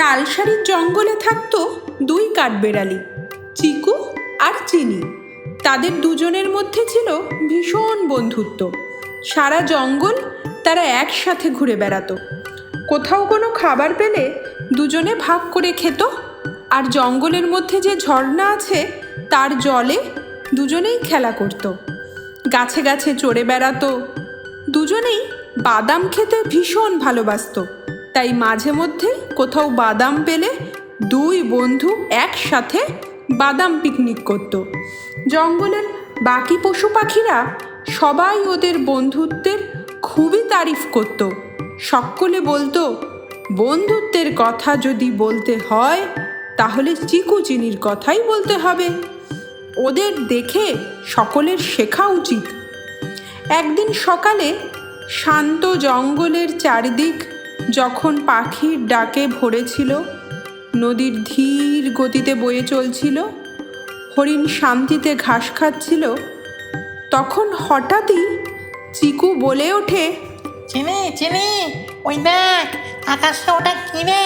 তালসারির জঙ্গলে থাকতো দুই কাঠবেড়ালি, চিকু আর চিনি। তাদের দুজনের মধ্যে ছিল ভীষণ বন্ধুত্ব। সারা জঙ্গল তারা একসাথে ঘুরে বেড়াতো। কোথাও কোনো খাবার পেলে দুজনে ভাগ করে খেত। আর জঙ্গলের মধ্যে যে ঝর্ণা আছে তার জলে দুজনেই খেলা করত, গাছে গাছে চড়ে বেড়াতো। দুজনেই বাদাম খেতে ভীষণ ভালোবাসতো, তাই মাঝে মধ্যে কোথাও বাদাম পেলে দুই বন্ধু একসাথে বাদাম পিকনিক করত। জঙ্গলের বাকি পশু পাখিরা সবাই ওদের বন্ধুত্বের খুবই তারিফ করত। সকলে বলতো, বন্ধুত্বের কথা যদি বলতে হয় তাহলে চিকু চিনির কথাই বলতে হবে। ওদের দেখে সকলের শেখা উচিত। একদিন সকালে শান্ত জঙ্গলের চারিদিক যখন পাখির ডাকে ভরেছিল, নদীর ধীর গতিতে বয়ে চলছিল, হরিণ শান্তিতে ঘাস খাচ্ছিল, তখন হঠাৎই চিকু বলে ওঠে, চিনি চিনি, ওই দেখ আকাশে ওটা কি রে?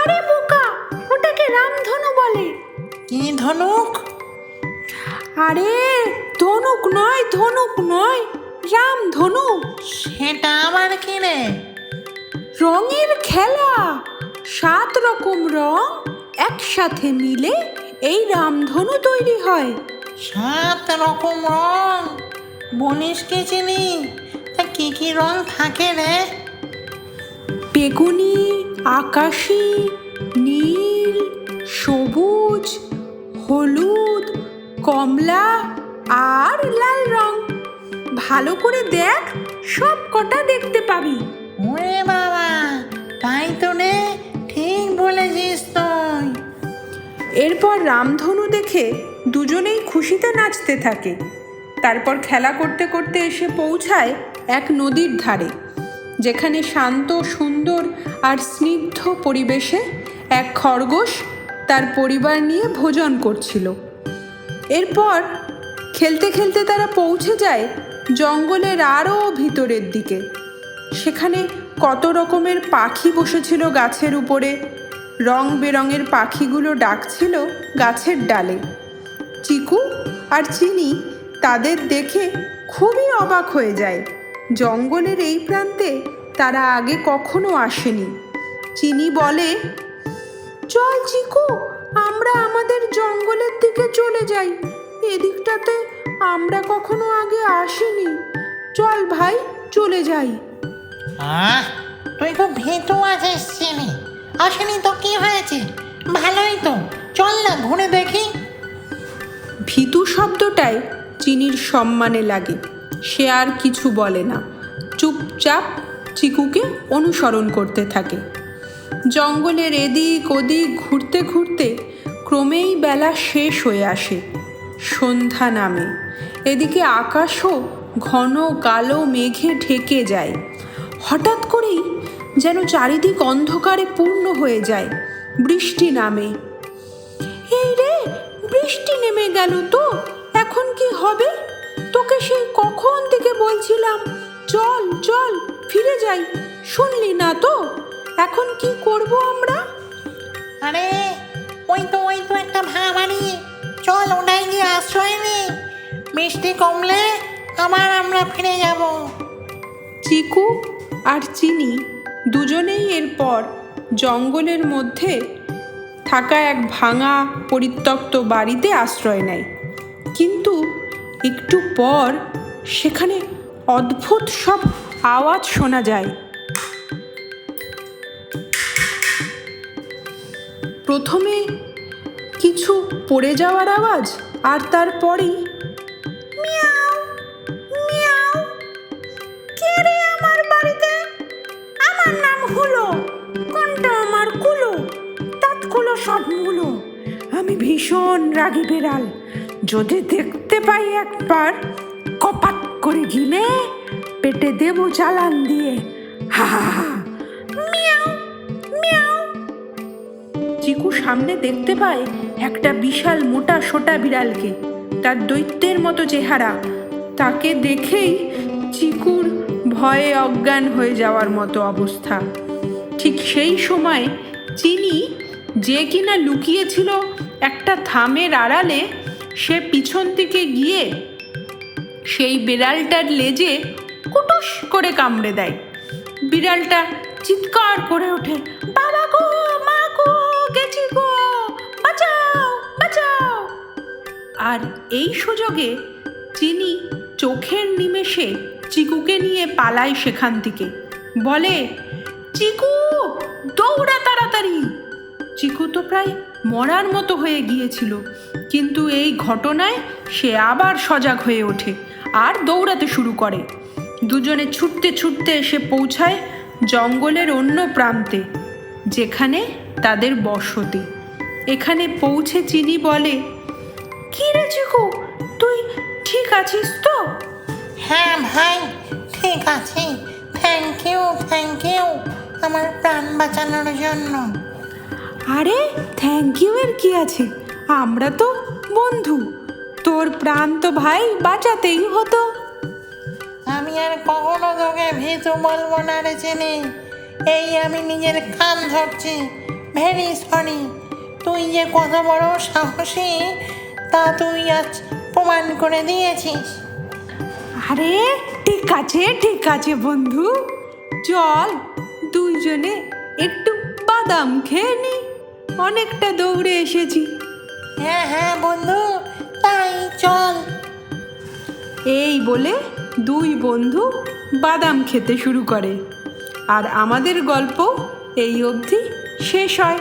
আরে বোকা, ওটাকে রামধনু বলে। কি ধনুক? আরে ধনুক নয়, রামধনু। সেটা আবার কি রে? রঙের খেলা, 7 রকম রং একসাথে মিলে এই রামধনু তৈরি হয়। 7 রকম রং? বলিস কি চিনি? তা কি কি রং থাকে রে? বেগুনি, আকাশি, নীল, সবুজ, হলুদ, কমলা আর লাল রং। ভালো করে দেখ, সব কটা দেখতে পাবি। ওরে বাবা, তাই তো রে, ঠিক বলেছিস তুই। এরপর রামধনু দেখে দুজনেই খুশিতে নাচতে থাকে। তারপর খেলা করতে করতে এসে পৌঁছায় এক নদীর ধারে, যেখানে শান্ত, সুন্দর আর স্নিগ্ধ পরিবেশে এক খরগোশ তার পরিবার নিয়ে ভোজন করছিল। এরপর খেলতে খেলতে তারা পৌঁছে যায় জঙ্গলের আরও ভিতরের দিকে। সেখানে কত রকমের পাখি বসেছিল গাছের উপরে। রং বেরঙের পাখিগুলো ডাকছিল গাছের ডালে। চিকু আর চিনি তাদের দেখে খুবই অবাক হয়ে যায়। জঙ্গলের এই প্রান্তে তারা আগে কখনো আসেনি। চিনি বলে, চল চিকু, আমরা আমাদের জঙ্গলের দিকে চলে যাই। এদিকটাতে আমরা কখনো আগে আসিনি। চল ভাই, চলে যাই। তুই খুব ভীতু আছিস চিনি। আসেনি তো কি হয়েছে? ভালোই তো, চল না ঘুরে দেখি। ভীতু শব্দটায় চিনির সম্মানে লাগে। সে আর কিছু বলে না, চুপচাপ চিকুকে অনুসরণ করতে থাকে। জঙ্গলের এদিক ওদিক ঘুরতে ঘুরতে ক্রমেই বেলা শেষ হয়ে আসে। সন্ধ্যা নামে। এদিকে আকাশও ঘন কালো মেঘে ঢেকে যায়। হঠাৎ করেই যেন চারিদিক অন্ধকারে পূর্ণ হয়ে যায়। বৃষ্টি নামে। এই রে, বৃষ্টি নেমে গেল তো, এখন কি হবে? তোকে সেই কখন থেকে বলছিলাম, চল চল ফিরে যাই, শুনলি না তো? এখন কি করব আমরা? আরে ওই তো একটা ভাবাড়ি, চল ওটাই গিয়ে আশ্রয় নি। বৃষ্টি কমলে আবার আমরা ফিরে যাব। চিকু আর চিনি দুজনেই এরপর জঙ্গলের মধ্যে থাকা এক ভাঙা পরিত্যক্ত বাড়িতে আশ্রয় নেয়। কিন্তু একটু পর সেখানে অদ্ভুত সব আওয়াজ শোনা যায়। প্রথমে কিছু পড়ে যাওয়ার আওয়াজ, আর তারপরেই মিয়াও মিয়াও। কে রে আমার বাড়িতে? আমার নাম হলো, কোনটা আমার কুলো, দাঁত খুলো সবগুলো। আমি ভীষণ রাগী বেড়াল। যদি দেখতে পাই একবার, কপাত করে গিলে পেটে দেব চালান দিয়ে। হা হা হা। Miao Miao. চিকু সামনে দেখতে পায় একটা বিশাল মোটা সোটা বিড়ালকে। তার দৈত্যের মতো চেহারা। তাকে দেখেই চিকুর ভয়ে অজ্ঞান হয়ে যাওয়ার মতো অবস্থা। ঠিক সেই সময় চিনি, যে কিনা লুকিয়েছিল একটা থামের আড়ালে, সে পিছন থেকে গিয়ে সেই বিড়ালটার লেজে কুটুস করে কামড়ে দেয়। বিড়ালটা চিৎকার করে ওঠে, বাবা গো, মা গো, গেছি গো, বাঁচাও বাঁচাও। আর এই সুযোগে চিনি চোখের নিমেষে চিকুকে নিয়ে পালায় সেখান থেকে। বলে, চিকু দৌড়া তাড়াতাড়ি। চিকু তো প্রায় মরার মতো হয়ে গিয়েছিল, কিন্তু এই ঘটনায় সে আবার সজাগ হয়ে ওঠে আর দৌড়াতে শুরু করে। দুজনে ছুটতে ছুটতে এসে পৌঁছায় জঙ্গলের অন্য প্রান্তে, যেখানে তাদের বসতি। এখানে পৌঁছে চিনি বলে, কি রে চিকু, তুই ঠিক আছিস তো? হ্যাঁ ভাই, ঠিক আছে। থ্যাংক ইউ আমার প্রাণ বাঁচানোর জন্য। আরে থ্যাংক ইউ এর কি আছে, আমরা তো বন্ধু, তোর প্রাণ তো ভাই বাঁচাতেই হতো। আমি আর কখনো তোকে ভীতু বলবো না রে চিনি। এই আমি নিজের কান ধরছি, ভেরি সরি। তুই যে কত বড় সাহসী তা তুই আজ প্রমাণ করে দিয়েছিস। আরে ঠিক আছে বন্ধু, চল দুইজনে একটু বাদাম খেয়ে নি, অনেকটা দৌড়ে এসেছি। হ্যাঁ বন্ধু, তাই চল। এই বলে দুই বন্ধু বাদাম খেতে শুরু করে। আর আমাদের গল্প এই অবধি শেষ হয়।